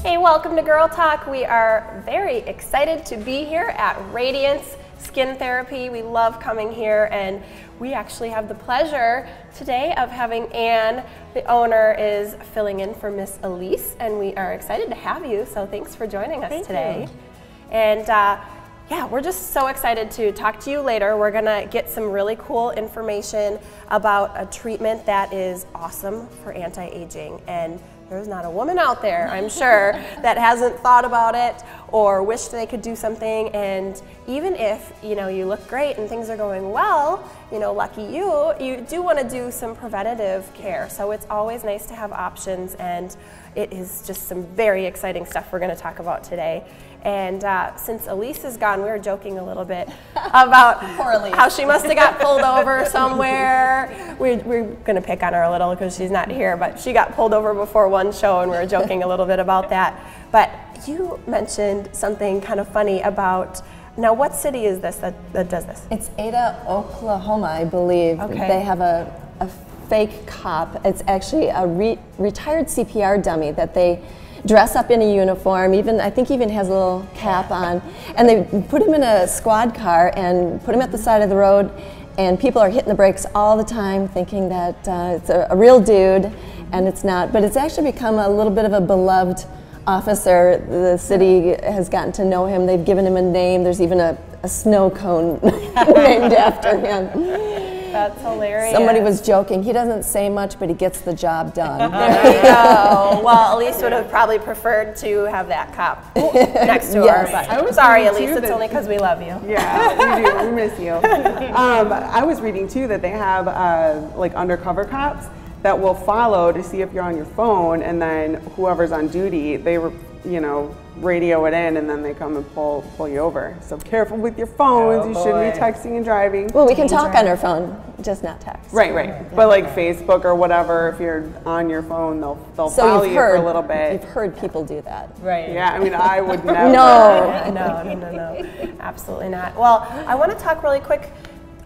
Hey, welcome to Girl Talk. We are very excited to be here at Radiance Skin Therapy. We love coming here, and we actually have the pleasure today of having Anne, the owner, is filling in for Miss Elise, and we are excited to have you, so thanks for joining us today. And yeah, we're just so excited to talk to you later. We're gonna get some really cool information about a treatment that is awesome for anti-aging, and there's not a woman out there, I'm sure, that hasn't thought about it or wished they could do something. And even if, you know, you look great and things are going well, you know, lucky you, you do want to do some preventative care. So it's always nice to have options, and it is just some very exciting stuff we're going to talk about today. And since Elise is gone, we were joking a little bit about how she must have got pulled over somewhere. We're going to pick on her a little because she's not here, but she got pulled over before one show, and we were joking a little bit about that. But you mentioned something kind of funny about, now what city is this that does this? It's Ada, Oklahoma, I believe. Okay. They have a fake cop. It's actually a retired CPR dummy that they dress up in a uniform, I think even has a little cap on, and they put him in a squad car and put him at the side of the road, and people are hitting the brakes all the time thinking that it's a real dude, and it's not. But it's actually become a little bit of a beloved officer. The city has gotten to know him. They've given him a name. There's even a snow cone named after him. That's hilarious. Somebody was joking. He doesn't say much, but he gets the job done. There you go. Well, Elise would have probably preferred to have that cop next to her. But sorry, Elise, it's only because we love you. Yeah, we do. We miss you. I was reading too that they have like undercover cops that will follow to see if you're on your phone, and then whoever's on duty, they radio it in, and then they come and pull you over. So careful with your phones. You shouldn't be texting and driving. Well, we can talk on our phone, just not text. Right. But like Facebook or whatever, if you're on your phone, they'll follow you for a little bit. You've heard people do that. Right. Yeah, I mean, I would never. No. Absolutely not. Well, I want to talk really quick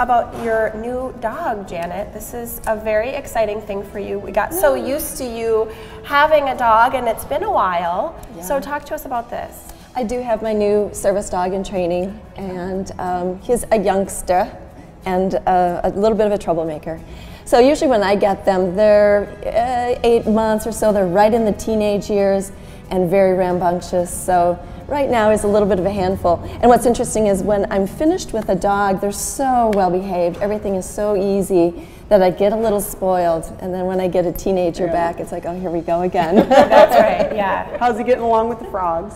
about your new dog, Janet. This is a very exciting thing for you. We got so used to you having a dog, and it's been a while. Yeah. So talk to us about this. I do have my new service dog in training, and he's a youngster and a little bit of a troublemaker. So usually when I get them, they're 8 months or so. They're right in the teenage years and very rambunctious. So right now is a little bit of a handful. And what's interesting is when I'm finished with a dog, they're so well behaved. Everything is so easy that I get a little spoiled. And then when I get a teenager back, it's like, oh, here we go again. That's right, yeah. How's he getting along with the frogs?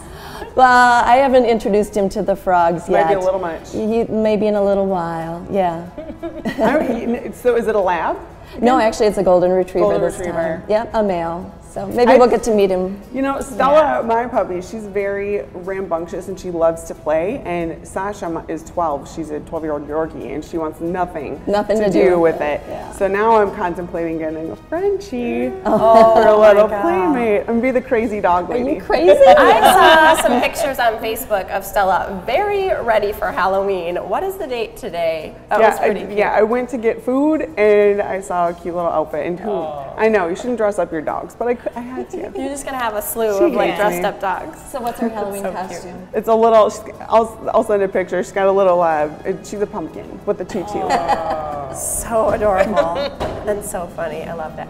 Well, I haven't introduced him to the frogs yet. Might be a little much. Maybe in a little while, yeah. So is it a lab? No, actually it's a golden retriever this time. Yep, a male. So maybe we'll get to meet him. You know, Stella, my puppy, she's very rambunctious and she loves to play. And Sasha is 12. She's a 12-year-old Yorkie, and she wants nothing to do with it. Yeah. So now I'm contemplating getting a Frenchie for a little playmate and be the crazy dog lady. Are you crazy? I saw some pictures on Facebook of Stella very ready for Halloween. What is the date today? That was pretty cute. Yeah, I went to get food and I saw a cute little outfit. And I know you shouldn't dress up your dogs, but I had to. You're just gonna have a slew of like dressed up dogs. So what's her Halloween costume? Cute. It's a little. I'll send a picture. She's got a little. She's a pumpkin with a tutu. So adorable and so funny. I love that.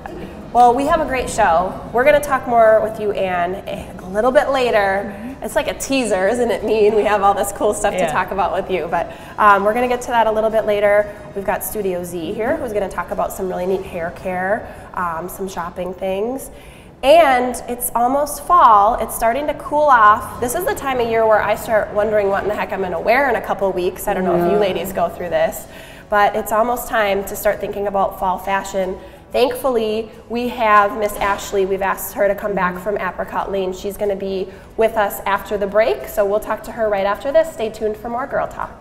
Well, we have a great show. We're gonna talk more with you, Anne, a little bit later. It's like a teaser, isn't it, mean? We have all this cool stuff to talk about with you, but we're gonna get to that a little bit later. We've got Studio Z here, who's gonna talk about some really neat hair care, some shopping things. And it's almost fall. It's starting to cool off. This is the time of year where I start wondering what in the heck I'm gonna wear in a couple of weeks. I don't know if you ladies go through this, but it's almost time to start thinking about fall fashion. Thankfully, we have Miss Ashley. We've asked her to come back from Apricot Lane. She's gonna be with us after the break, so we'll talk to her right after this. Stay tuned for more Girl Talk.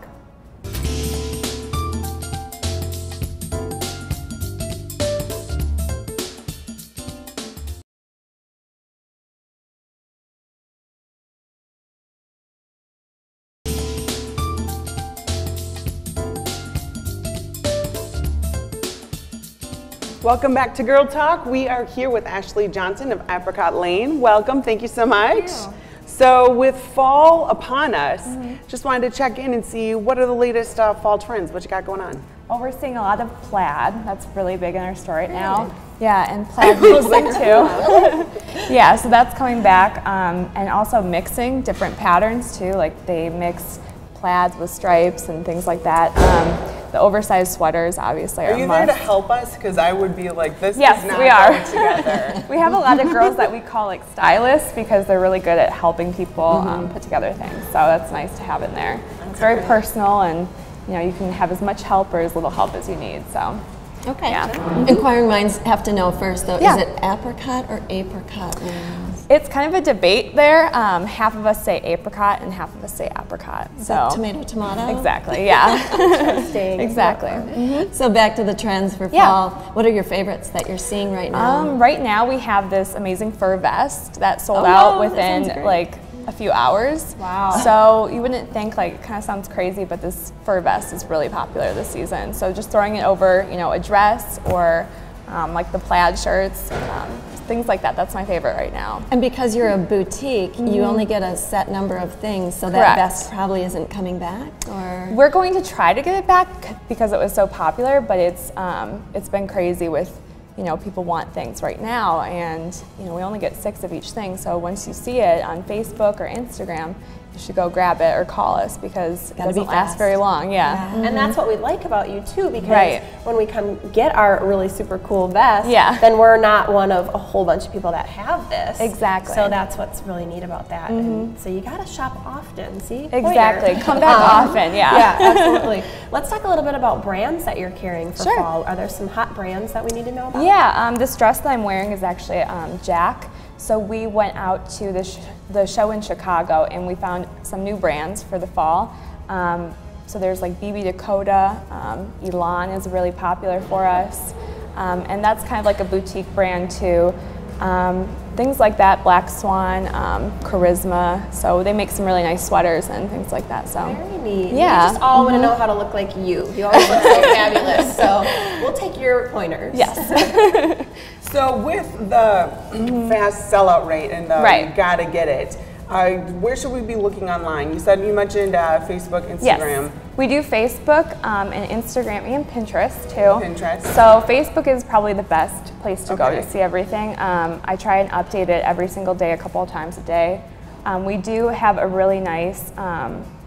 Welcome back to Girl Talk. We are here with Ashley Johnson of Apricot Lane. Welcome, thank you so much. So with fall upon us, just wanted to check in and see what are the latest fall trends, what you got going on? Well, we're seeing a lot of plaid. That's really big in our store right now. Yeah, and plaid mixing too. Yeah, so that's coming back, and also mixing different patterns too. Like they mix plaids with stripes and things like that. The oversized sweaters obviously are you there to help us? Because I would be like, this yes, is not we are. going together. We have a lot of girls that we call like stylists because they're really good at helping people put together things. So that's nice to have in there. It's very personal, and you know, you can have as much help or as little help as you need. So. Okay. Yeah. Inquiring minds have to know first, though, Yeah. is it apricot or apricot? It's kind of a debate there. Half of us say apricot and half of us say apricot. Is so that tomato, tomato? Exactly, yeah. Interesting. Exactly. So back to the trends for fall. What are your favorites that you're seeing right now? Right now we have this amazing fur vest that sold Oh, out wow, that within sounds great. like a few hours. Wow. So you wouldn't think, like, it kind of sounds crazy, but this fur vest is really popular this season. So just throwing it over, you know, a dress or like the plaid shirts, things like that. That's my favorite right now. And because you're a boutique, you only get a set number of things, so that Correct. vest probably isn't coming back, or? We're going to try to get it back because it was so popular, but it's been crazy with, you know, people want things right now, and you know, we only get 6 of each thing. So once you see it on Facebook or Instagram, you should go grab it or call us because it doesn't last very long. Yeah. And that's what we like about you too, because Right. when we come get our really super cool vest, Yeah. then we're not one of a whole bunch of people that have this. Exactly. So that's what's really neat about that. And so you gotta shop often, see? Exactly. Pointer. Come back often. Yeah. Yeah, absolutely. Let's talk a little bit about brands that you're carrying for Sure. fall. Are there some hot brands that we need to know about? Yeah, this dress that I'm wearing is actually Jack. So we went out to the show in Chicago and we found some new brands for the fall. So there's like BB Dakota, Elan is really popular for us. And that's kind of like a boutique brand too. Things like that, Black Swan, Charisma. So they make some really nice sweaters and things like that. So Very neat. Yeah. We just all want to know how to look like you. You always look so fabulous. So we'll take your pointers. Yes. So with the fast sellout rate and the Right. you gotta get it, where should we be looking online? You mentioned Facebook, Instagram. Yes. We do Facebook and Instagram and Pinterest too. Pinterest. So Facebook is probably the best place to go Okay. to see everything. I try and update it every single day, a couple of times a day. We do have a really nice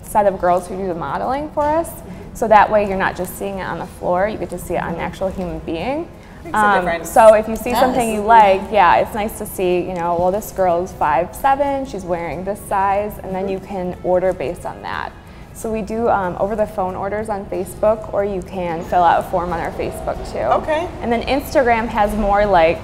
set of girls who do the modeling for us. So that way you're not just seeing it on the floor, you get to see it on an actual human being. Makes a difference. So if you see It something does. you like, yeah, it's nice to see, you know, well, this girl's 5'7", she's wearing this size, and then you can order based on that. So we do over the phone orders on Facebook, or you can fill out a form on our Facebook too. Okay. And then Instagram has more like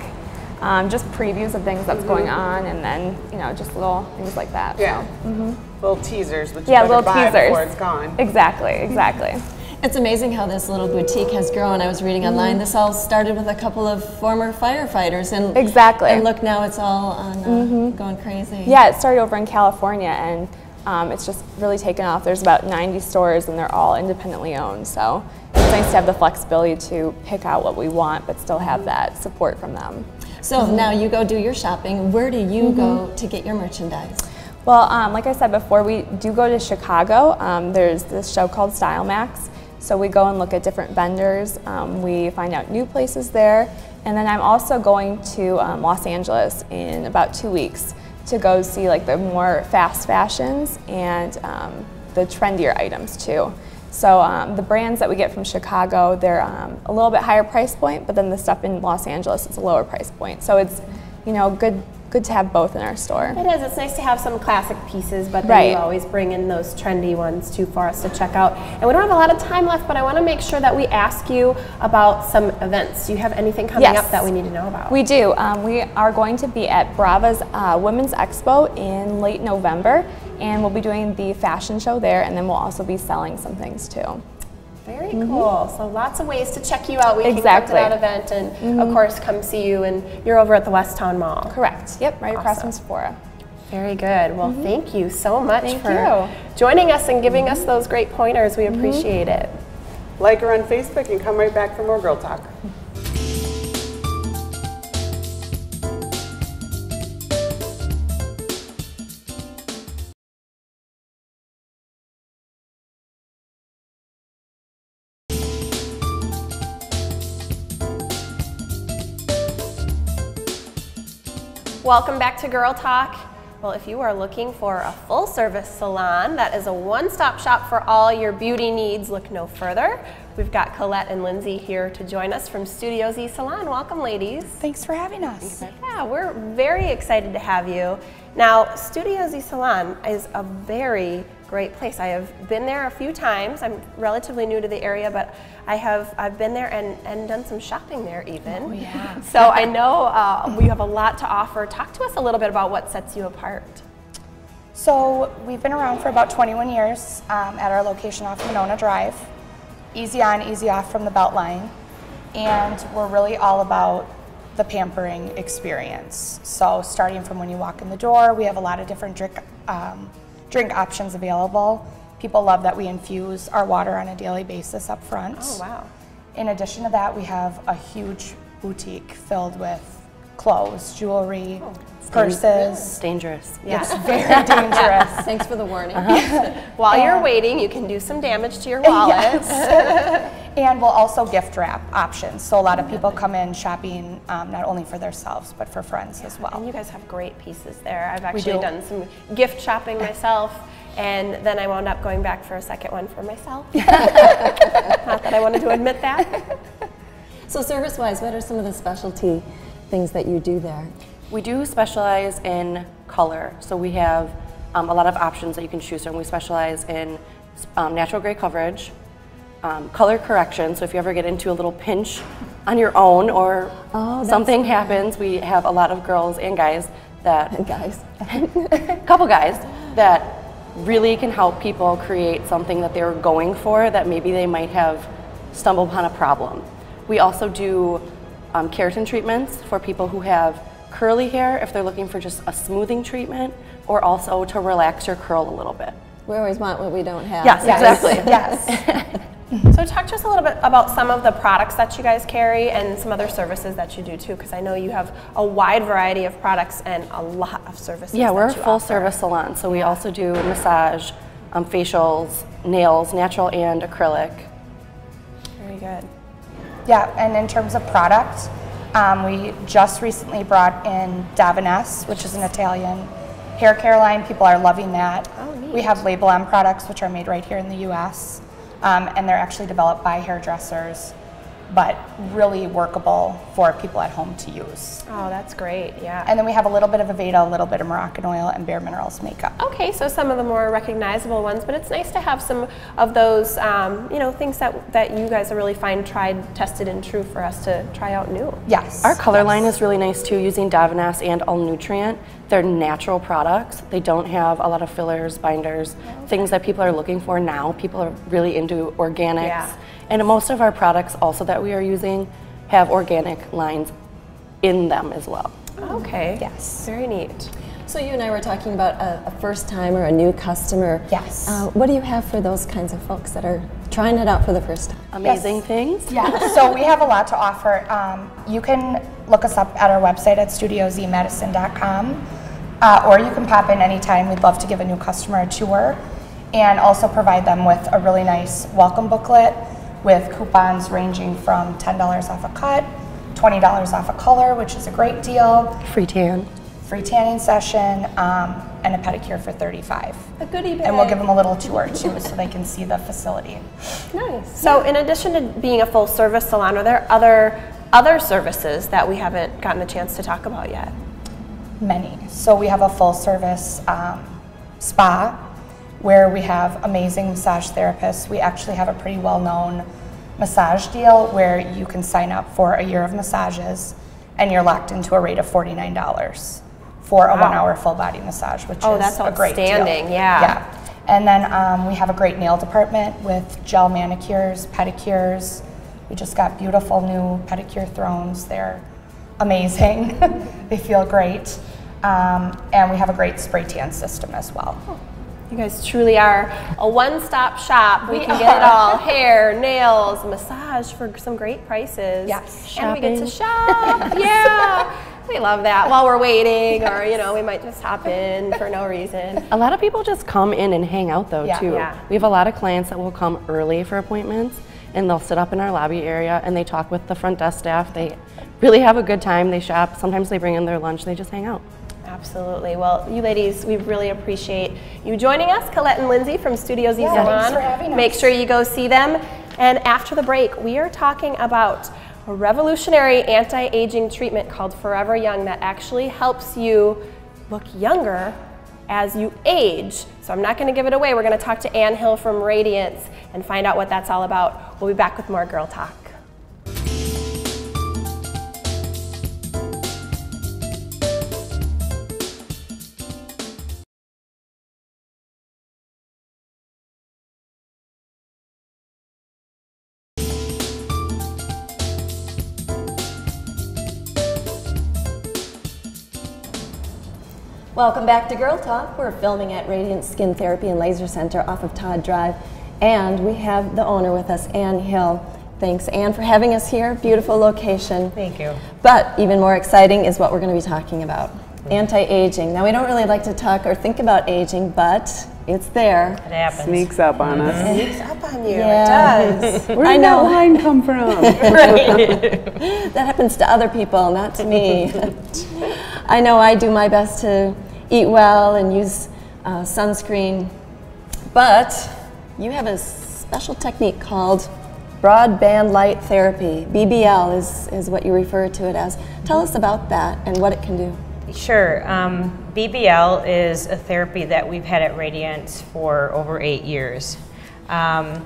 just previews of things that's going on, and then, you know, just little things like that. Yeah. So. Little teasers that you Yeah, better little buy teasers. before it's gone. Exactly, exactly. It's amazing how this little boutique has grown. I was reading online, this all started with a couple of former firefighters, and Exactly. and look, now it's all on going crazy. Yeah, it started over in California, and it's just really taken off. There's about 90 stores, and they're all independently owned. So it's nice to have the flexibility to pick out what we want, but still have that support from them. So now you go do your shopping. Where do you go to get your merchandise? Well, like I said before, we do go to Chicago. There's this show called Style Max. So we go and look at different vendors. We find out new places there. And then I'm also going to Los Angeles in about 2 weeks to go see like the more fast fashions and the trendier items too. So the brands that we get from Chicago, they're a little bit higher price point, but then the stuff in Los Angeles is a lower price point. So it's, you know, good to have both in our store. It is. It's nice to have some classic pieces, but then Right. you always bring in those trendy ones too for us to check out. And we don't have a lot of time left, but I want to make sure that we ask you about some events. Do you have anything coming Yes. up that we need to know about? We do. We are going to be at Brava's Women's Expo in late November, and we'll be doing the fashion show there, and then we'll also be selling some things too. Very cool. So lots of ways to check you out. We Exactly. can come to that event and, of course, come see you. And you're over at the Westtown Mall. Correct. Yep, right across Awesome. from Sephora. Very good. Well, thank you so much Thank for you. joining us and giving us those great pointers. We appreciate it. Like her on Facebook and come right back for more Girl Talk. Welcome back to Girl Talk. Well, if you are looking for a full-service salon that is a one-stop shop for all your beauty needs, look no further. We've got Colette and Lindsay here to join us from Studio Z Salon. Welcome, ladies. Thanks for having us. Yeah, we're very excited to have you. Now, Studio Z Salon is a very great place. I have been there a few times. I'm relatively new to the area, but I've been there and done some shopping there even. Oh, yeah. So I know you have a lot to offer. Talk to us a little bit about what sets you apart. So we've been around for about 21 years at our location off Monona Drive. Easy on, easy off from the Beltline. And we're really all about the pampering experience. So starting from when you walk in the door, we have a lot of different drink options available. People love that we infuse our water on a daily basis up front. Oh, wow. In addition to that, we have a huge boutique filled with clothes, jewelry, purses. It's dangerous. Yeah. It's very dangerous. Thanks for the warning. While you're waiting, you can do some damage to your wallet. Yes. And we'll also gift wrap options. So a lot of people come in shopping not only for themselves, but for friends as well. And you guys have great pieces there. I've actually done some gift shopping myself, and then I wound up going back for a second one for myself. Not that I wanted to admit that. So service-wise, what are some of the specialty things that you do there? We do specialize in color, so we have a lot of options that you can choose from. We specialize in natural gray coverage, color correction, so if you ever get into a little pinch on your own or something happens, we have a lot of girls and guys that couple guys that really can help people create something that they're going for that maybe they might have stumbled upon a problem. We also do keratin treatments for people who have curly hair if they're looking for just a smoothing treatment, or also to relax your curl a little bit. We always want what we don't have. Yes, exactly. Yes. So talk to us a little bit about some of the products that you guys carry and some other services that you do too, because I know you have a wide variety of products and a lot of services. Yeah, we're a that you full offer. service salon, so we also do massage, facials, nails, natural and acrylic. Very good. Yeah, and in terms of product, we just recently brought in Davines, which is an Italian hair care line. People are loving that. Oh, neat. We have Label M products, which are made right here in the U.S., and they're actually developed by hairdressers, but really workable for people at home to use. Oh, that's great, yeah. And then we have a little bit of Aveda, a little bit of Moroccan oil, and Bare Minerals makeup. Okay, so some of the more recognizable ones, but it's nice to have some of those, things that you guys really find tried, tested, and true for us to try out new. Yes. Our color line is really nice too, using Davines and All Nutrient. They're natural products. They don't have a lot of fillers, binders, things that people are looking for now. People are really into organics. Yeah. And most of our products also that we are using have organic lines in them as well. Okay. Yes. Very neat. So you and I were talking about a first time or a new customer. Yes. What do you have for those kinds of folks that are trying it out for the first time? Amazing things. Yeah, so we have a lot to offer. You can look us up at our website at studiozmedicine.com, or you can pop in anytime. We'd love to give a new customer a tour and also provide them with a really nice welcome booklet with coupons ranging from $10 off a cut, $20 off a color, which is a great deal, Free tan. free tanning session, and a pedicure for $35. A goodie bag. And we'll give them a little tour too so they can see the facility. Nice. So in addition to being a full service salon, are there other services that we haven't gotten a chance to talk about yet? Many. So we have a full service spa where we have amazing massage therapists. We actually have a pretty well-known massage deal where you can sign up for a year of massages and you're locked into a rate of $49 for a 1 hour full body massage, which is a great deal. outstanding, yeah. And then we have a great nail department with gel manicures, pedicures. We just got beautiful new pedicure thrones. They're amazing. They feel great. And we have a great spray tan system as well. You guys truly are a one-stop shop. We can get it all: hair, nails, massage for some great prices. Yes. And we get to shop. Yeah. We love that while we're waiting, or we might just hop in for no reason. A lot of people just come in and hang out though Yeah. too. Yeah. We have a lot of clients that will come early for appointments and they'll sit up in our lobby area and they talk with the front desk staff. They really have a good time. They shop. Sometimes they bring in their lunch. They just hang out. Absolutely. Well, you ladies, we really appreciate you joining us, Colette and Lindsay from Studio Z Salon. Thanks for having us. Make sure you go see them. And after the break, we are talking about a revolutionary anti-aging treatment called Forever Young that actually helps you look younger as you age. So I'm not going to give it away. We're going to talk to Ann Hill from Radiance and find out what that's all about. We'll be back with more Girl Talk. Welcome back to Girl Talk. We're filming at Radiant Skin Therapy and Laser Center off of Todd Drive, and we have the owner with us, Ann Hill. Thanks, Ann, for having us here. Beautiful location. Thank you. But even more exciting is what we're going to be talking about. Anti-aging. Now, we don't really like to talk or think about aging, but it's there. It happens. Sneaks up on us. Sneaks up on you. Yeah. It does. Where did that line come from? That happens to other people, not to me. I know I do my best to eat well and use sunscreen, but you have a special technique called broadband light therapy. BBL is what you refer to it as. Tell us about that and what it can do. Sure. BBL is a therapy that we've had at Radiance for over 8 years. And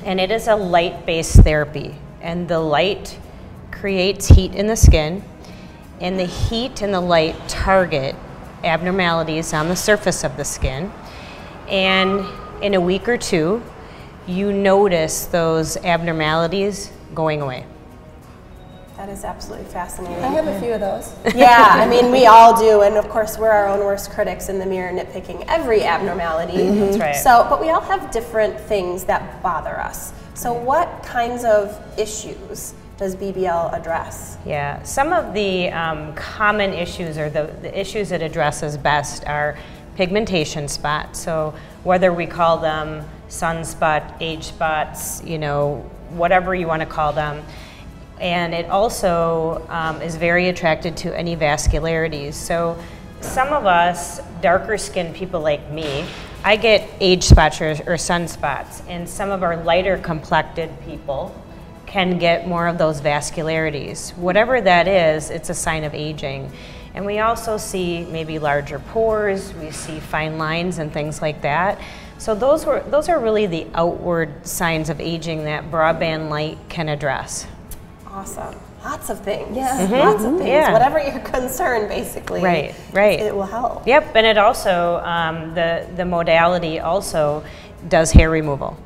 it is a light-based therapy. And the light creates heat in the skin, and the heat and the light target abnormalities on the surface of the skin. And in a week or two, you notice those abnormalities going away. That is absolutely fascinating. I have a few of those. Yeah, I mean, we all do, and of course, we're our own worst critics in the mirror, nitpicking every abnormality. That's right. So, but we all have different things that bother us. So, what kinds of issues does BBL address? Yeah, some of the common issues, or the issues it addresses best, are pigmentation spots. So whether we call them sunspot, age spots, you know, whatever you want to call them. And it also is very attracted to any vascularities. So some of us, darker skinned people like me, I get age spots or sunspots, and some of our lighter complected people can get more of those vascularities. Whatever that is, it's a sign of aging. And we also see maybe larger pores, we see fine lines and things like that. So those are really the outward signs of aging that broadband light can address. Awesome. Lots of things. Yeah. Lots of things. Yeah. Whatever your concern, basically. Right. It will help. Yep, and it also, the modality also does hair removal.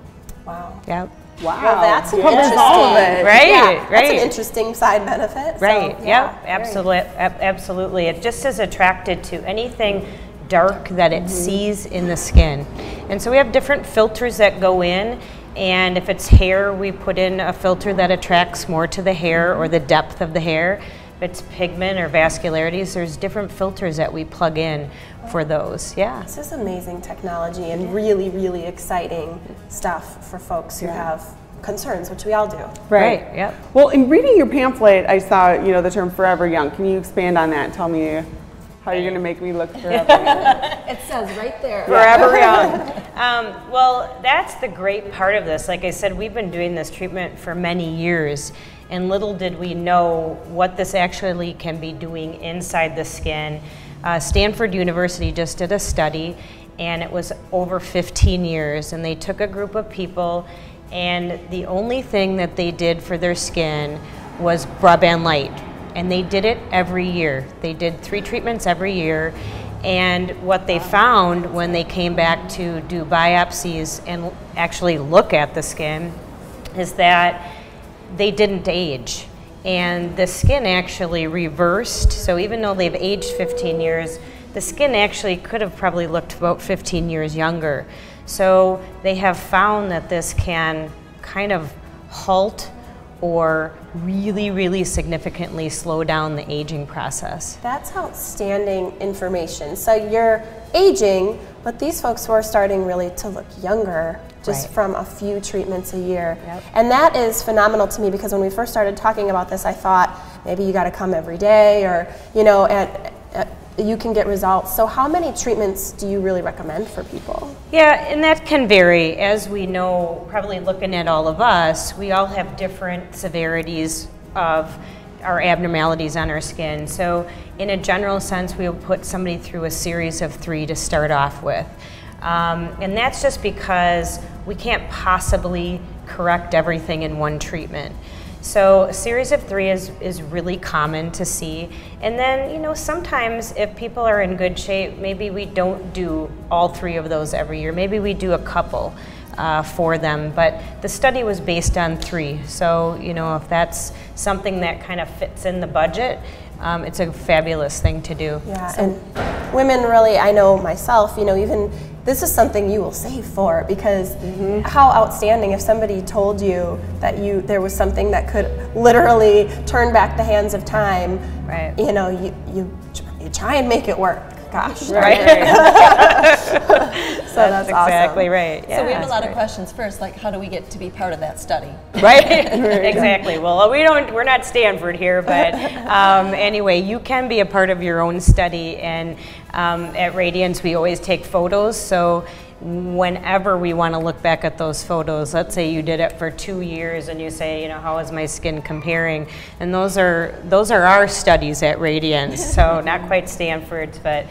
Wow. Yep. Wow. Well, that's an covers all of it. Right, Yeah, that's an right. interesting side benefit. Right, So, yep, very- absolutely. It just is attracted to anything dark that it sees in the skin. And so we have different filters that go in, and if it's hair, we put in a filter that attracts more to the hair or the depth of the hair. If it's pigment or vascularities, there's different filters that we plug in for those, yeah. This is amazing technology and really, really exciting stuff for folks who have concerns, which we all do. Right, yep. Well, in reading your pamphlet, I saw, you know, the term forever young. Can you expand on that? Tell me how you're going to make me look forever young. It says right there. Forever young. Well, that's the great part of this. Like I said, we've been doing this treatment for many years, and little did we know what this actually can be doing inside the skin. Stanford University just did a study, and it was over 15 years, and they took a group of people, and the only thing that they did for their skin was broadband light, and they did it every year. They did 3 treatments every year, and what they found when they came back to do biopsies and actually look at the skin is that they didn't age. And the skin actually reversed, so even though they've aged 15 years, the skin actually could have probably looked about 15 years younger. So they have found that this can kind of halt or really, really significantly slow down the aging process. That's outstanding information. So you're aging, but these folks were starting really to look younger just from a few treatments a year. Yep. And that is phenomenal to me, because when we first started talking about this, I thought maybe you got to come every day, or, you know, you can get results. So how many treatments do you really recommend for people? Yeah, and that can vary. As we know, probably looking at all of us, we all have different severities of our abnormalities on our skin. So in a general sense, we will put somebody through a series of 3 to start off with. And that's just because we can't possibly correct everything in one treatment. So a series of 3 is really common to see. And then, you know, sometimes if people are in good shape, maybe we don't do all 3 of those every year. Maybe we do a couple for them. But the study was based on 3. So, you know, if that's something that kind of fits in the budget, it's a fabulous thing to do. Yeah, and women really, I know myself, you know, even this is something you will save for, because how outstanding if somebody told you that there was something that could literally turn back the hands of time. Right. You know, you try and make it work. Gosh. Right. So that's awesome. Exactly right. Yeah, So we have a lot of questions. First, like, how do we get to be part of that study? Right. Exactly. Well, we're not Stanford here, but anyway, you can be a part of your own study, and at Radiance we always take photos. So whenever we want to look back at those photos, let's say you did it for 2 years and you say, you know, how is my skin comparing? And those are our studies at Radiance. So not quite Stanford's, but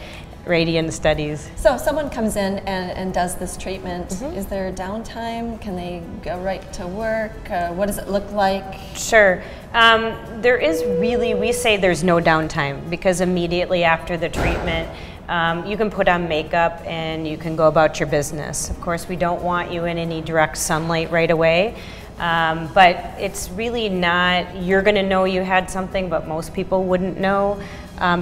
Radiance studies. So if someone comes in and does this treatment, is there downtime? Can they go right to work? What does it look like? Sure. There is really, we say there's no downtime, because immediately after the treatment, you can put on makeup and you can go about your business. Of course, we don't want you in any direct sunlight right away, but it's really not, you're going to know you had something, but most people wouldn't know.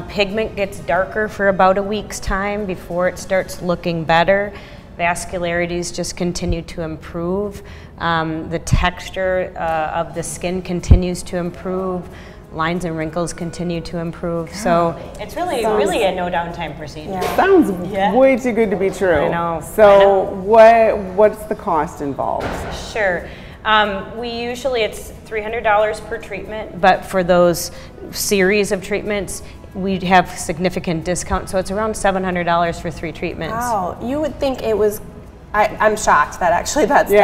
Pigment gets darker for about a week's time before it starts looking better. Vascularities just continue to improve. The texture of the skin continues to improve. Lines and wrinkles continue to improve. So it's really a no downtime procedure. Yeah. Sounds way too good to be true. I know. So what's the cost involved? Sure. It's $300 per treatment, but for those series of treatments, we have significant discount, so it's around $700 for 3 treatments. Wow, you would think it was. I'm shocked that actually that's it.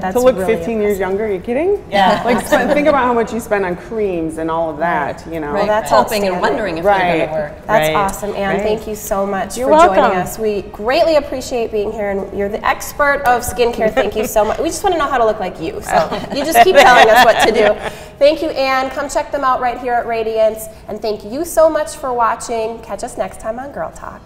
That's to look really 15 years younger, are you kidding? Yeah. Like, think about how much you spend on creams and all of that, you know. Right. that's Hoping and outstanding. wondering if they're going to work. That's Right. awesome, Anne. Right. Thank you so much You're for joining welcome. us. We greatly appreciate being here, and you're the expert of skincare. Thank you so much. We just want to know how to look like you, so you just keep telling us what to do. Thank you, Anne. Come check them out right here at Radiance, and thank you so much for watching. Catch us next time on Girl Talk.